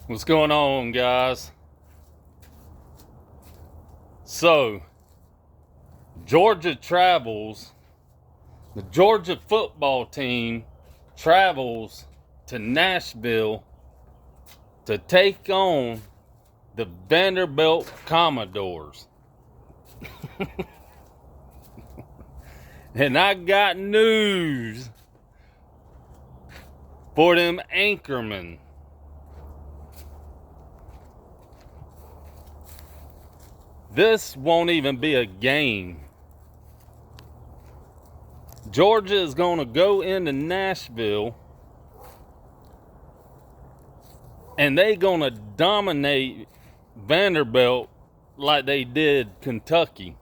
What's going on, guys? So, Georgia travels, the Georgia football team travels to Nashville to take on the Vanderbilt Commodores. And I got news for them anchormen. This won't even be a game. Georgia is going to go into Nashville and they going to dominate Vanderbilt like they did Kentucky.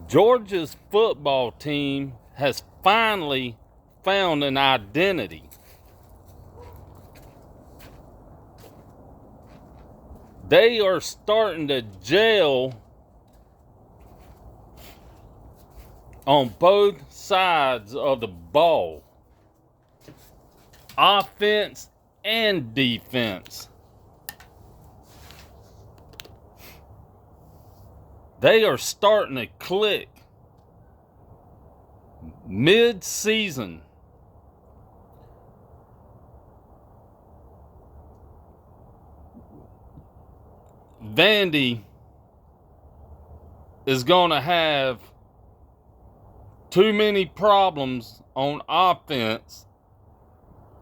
Georgia's football team has finally found an identity. They are starting to gel on both sides of the ball, offense and defense. They are starting to click mid-season. Vandy is going to have too many problems on offense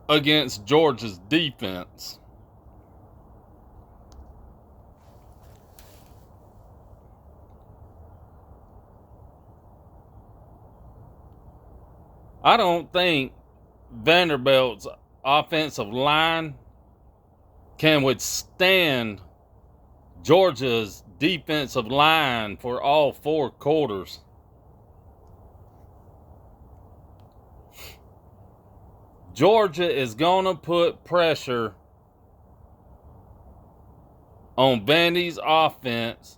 against Georgia's defense. I don't think Vanderbilt's offensive line can withstand Georgia's defensive line for all 4 quarters. Georgia is going to put pressure on Vandy's offense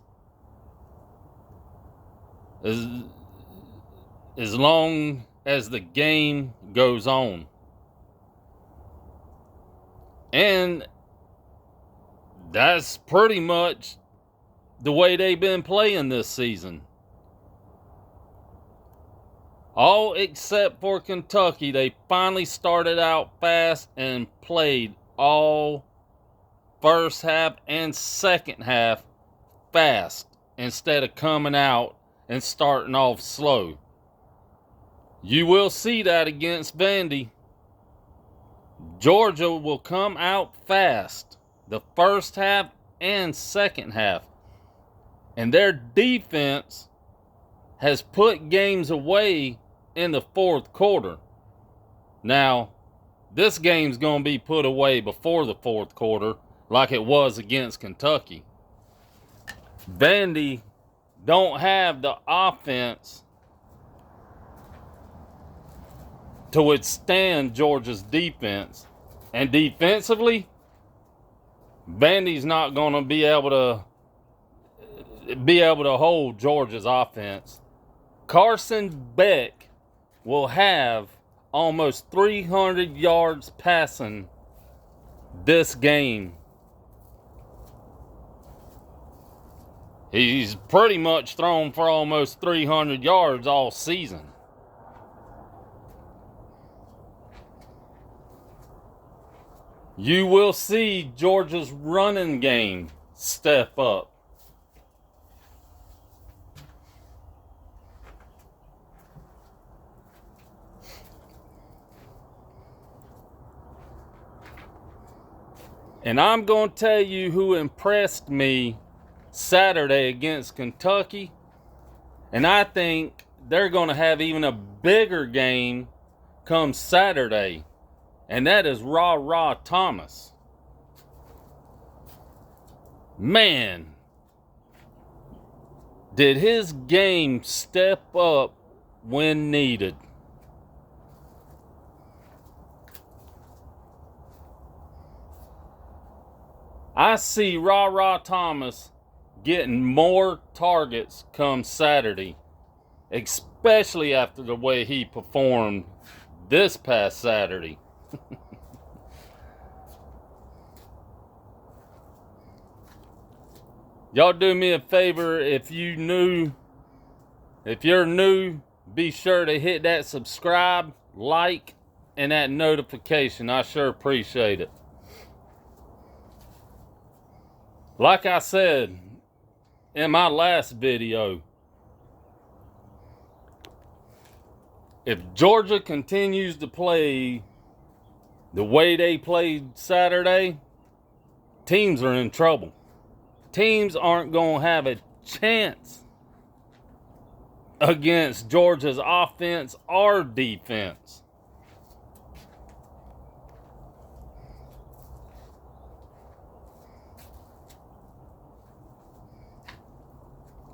as long as the game goes on. And that's pretty much the way they've been playing this season. All except for Kentucky, they finally started out fast and played all first half and second half fast instead of coming out and starting off slow. You will see that against Vandy. Georgia will come out fast the first half and second half. And their defense has put games away in the 4th quarter. Now, this game's going to be put away before the 4th quarter like it was against Kentucky. Vandy don't have the offense to withstand Georgia's defense. And defensively, Vandy's not going to be able to hold Georgia's offense. Carson Beck will have almost 300 yards passing this game. He's pretty much thrown for almost 300 yards all season. You will see Georgia's running game step up. And I'm going to tell you who impressed me Saturday against Kentucky. And I think they're going to have even a bigger game come Saturday. And that is Ra Thomas. Man, did his game step up when needed. I see Ra Thomas getting more targets come Saturday, especially after the way he performed this past Saturday. Y'all do me a favor, if you're new, be sure to hit that subscribe, like, and that notification. I sure appreciate it. Like I said in my last video, if Georgia continues to play the way they played Saturday, teams are in trouble. Teams aren't going to have a chance against Georgia's offense or defense.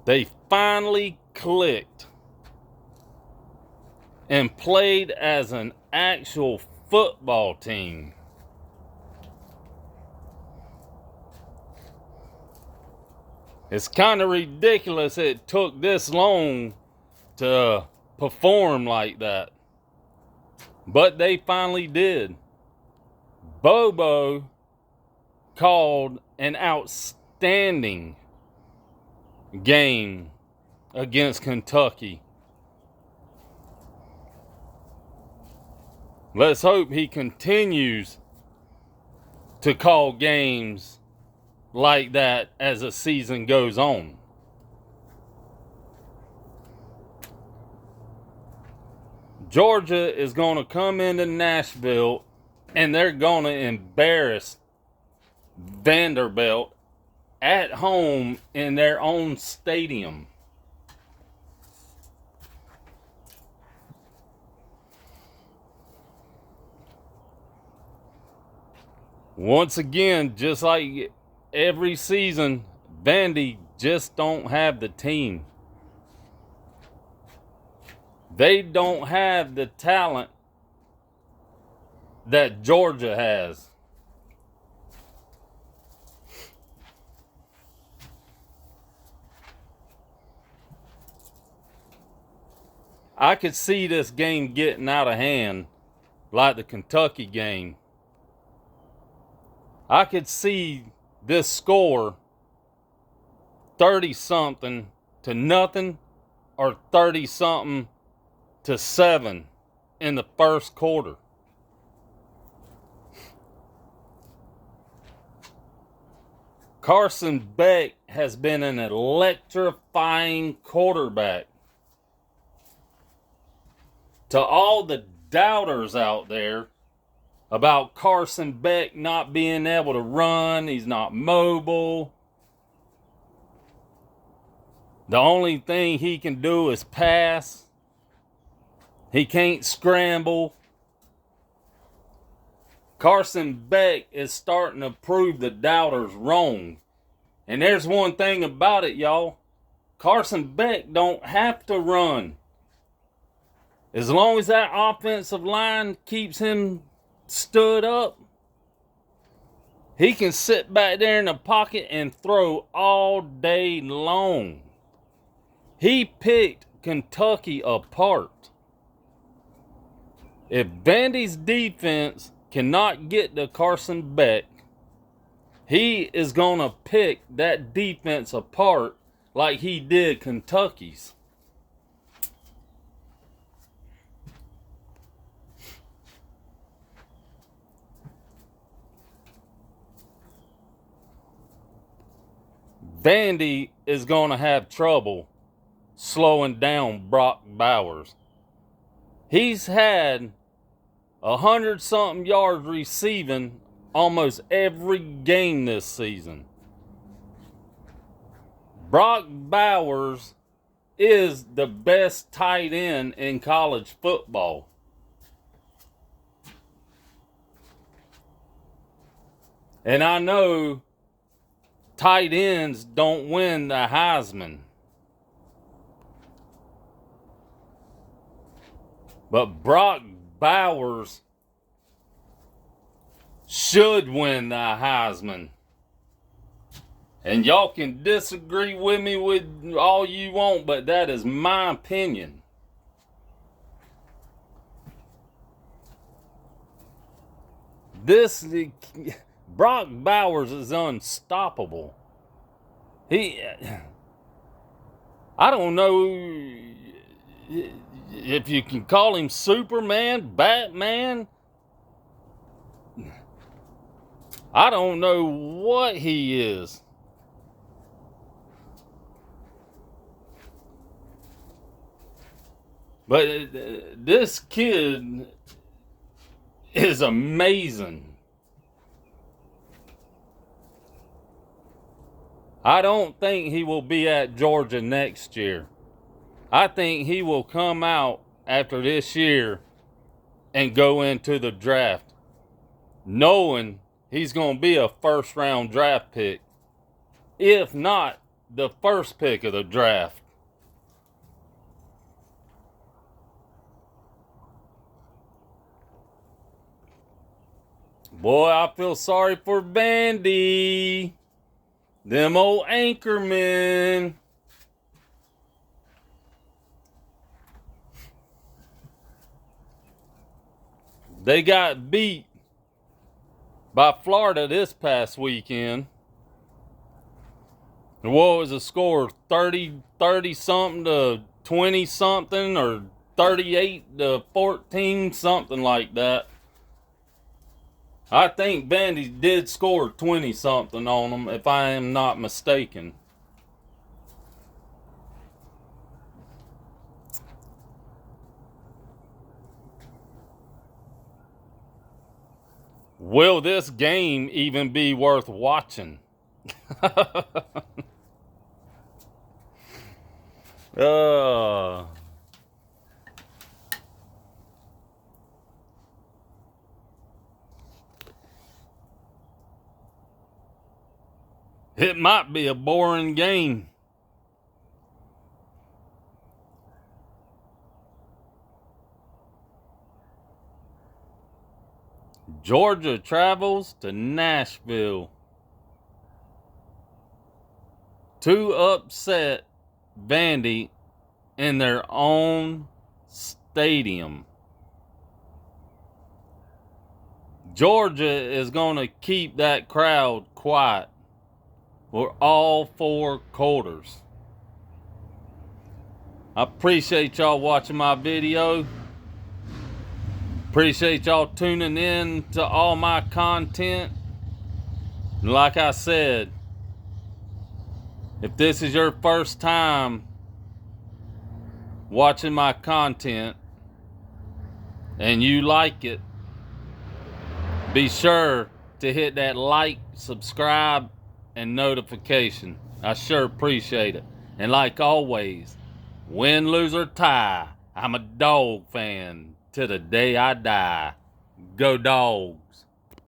They finally clicked and played as an actual football team. It's kind of ridiculous it took this long to perform like that. But they finally did. Bobo called an outstanding game against Kentucky. Let's hope he continues to call games like that as the season goes on. Georgia is going to come into Nashville and they're going to embarrass Vanderbilt at home in their own stadium. Once again, just like every season, Vandy just don't have the team. They don't have the talent that Georgia has. I could see this game getting out of hand like the Kentucky game. I could see this score 30-something to nothing or 30-something to 7 in the first quarter. Carson Beck has been an electrifying quarterback. To all the doubters out there about Carson Beck not being able to run, he's not mobile. The only thing he can do is pass. He can't scramble. Carson Beck is starting to prove the doubters wrong. And there's one thing about it, y'all. Carson Beck don't have to run. As long as that offensive line keeps him stood up, he can sit back there in the pocket and throw all day long. He picked Kentucky apart. If Vandy's defense cannot get to Carson Beck, he is going to pick that defense apart like he did Kentucky's. Vandy is going to have trouble slowing down Brock Bowers. He's had 100-something yards receiving almost every game this season. Brock Bowers is the best tight end in college football. And I know tight ends don't win the Heisman. But Brock Bowers should win the Heisman. And y'all can disagree with me with all you want, but that is my opinion. Brock Bowers is unstoppable. He, I don't know if you can call him Superman, Batman. I don't know what he is. But this kid is amazing. I don't think he will be at Georgia next year. I think he will come out after this year and go into the draft knowing he's going to be a first-round draft pick, if not the first pick of the draft. Boy, I feel sorry for Vandy. Them old anchormen. They got beat by Florida this past weekend. What was the score? 30 something to 20 something, or 38 to 14, something like that. I think Vandy did score 20 something on them, if I am not mistaken. Will this game even be worth watching? It might be a boring game. Georgia travels to Nashville to upset Vandy in their own stadium. Georgia is going to keep that crowd quiet for all 4 quarters. I appreciate y'all watching my video. Appreciate y'all tuning in to all my content. And like I said, if this is your first time watching my content and you like it, be sure to hit that like, subscribe, and notification. I sure appreciate it. And like always, win, lose, or tie, I'm a dog fan till the day I die. Go Dogs.